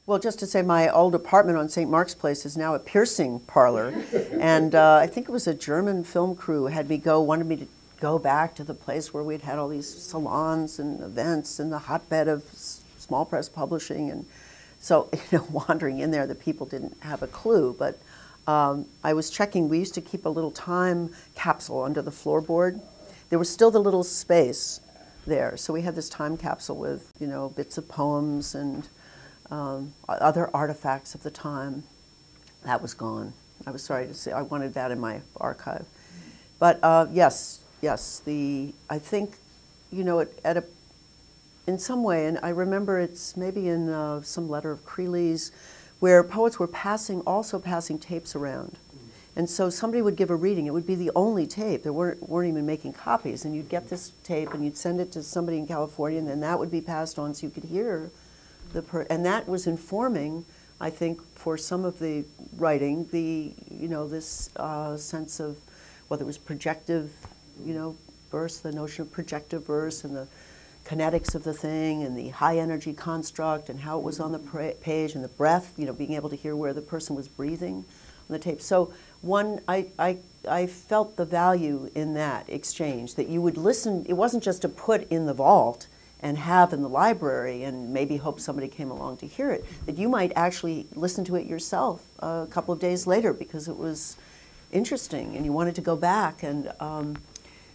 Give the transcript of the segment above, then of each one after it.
Well, just to say, my old apartment on St. Mark's Place is now a piercing parlor, and I think it was a German film crew wanted me to go back to the place where we'd had all these salons and events and the hotbed of small press publishing, and so wandering in there, the people didn't have a clue. But I was checking. We used to keep a little time capsule under the floorboard. There was still the little space there, so we had this time capsule with bits of poems and other artifacts of the time. That was gone. I was sorry to say. I wanted that in my archive. But yes, I think, in some way, and I remember it's maybe in some letter of Creeley's, where poets were also passing tapes around. And so somebody would give a reading. It would be the only tape. They weren't even making copies. And you'd get this tape and you'd send it to somebody in California, and then that would be passed on so you could hear and that was informing, I think, for some of the writing, this sense of whether it was projective, verse, the notion of projective verse and the kinetics of the thing and the high energy construct and how it was on the page and the breath, being able to hear where the person was breathing on the tape. So I felt the value in that exchange, that you would listen. It wasn't just to put in the vault and have in the library and maybe hope somebody came along to hear it, that you might actually listen to it yourself a couple of days later because it was interesting and you wanted to go back. And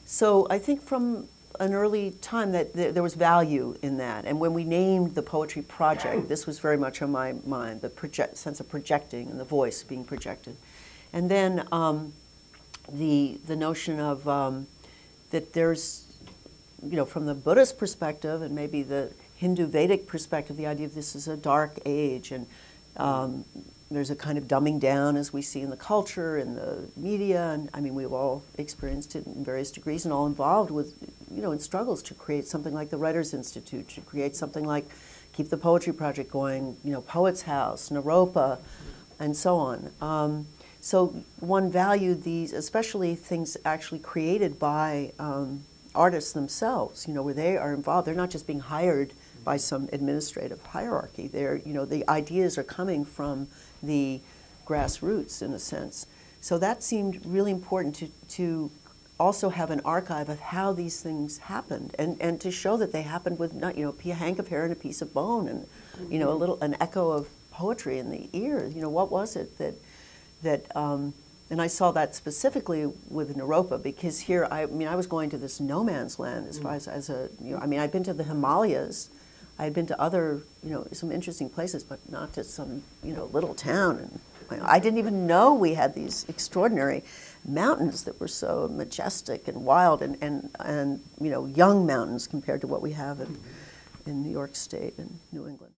so I think from an early time that there was value in that. And when we named the poetry project, this was very much on my mind, the sense of projecting and the voice being projected. And then the notion of that there's, from the Buddhist perspective and maybe the Hindu Vedic perspective, the idea of this is a dark age, and there's a kind of dumbing down as we see in the culture and the media, and I mean we've all experienced it in various degrees and all involved with, in struggles to create something like the Writers Institute, to create something like keep the poetry project going, Poets House, Naropa, and so on. So one valued these, especially things actually created by artists themselves, where they are involved. They're not just being hired by some administrative hierarchy. They're, the ideas are coming from the grassroots in a sense. So that seemed really important to also have an archive of how these things happened, and to show that they happened with not, a hank of hair and a piece of bone, and an echo of poetry in the ear. What was it that and I saw that specifically with Naropa, because here, I was going to this no man's land as far as I'd been to the Himalayas, I had been to other, some interesting places, but not to some, little town. And I didn't even know we had these extraordinary mountains that were so majestic and wild and young mountains compared to what we have in New York State and New England.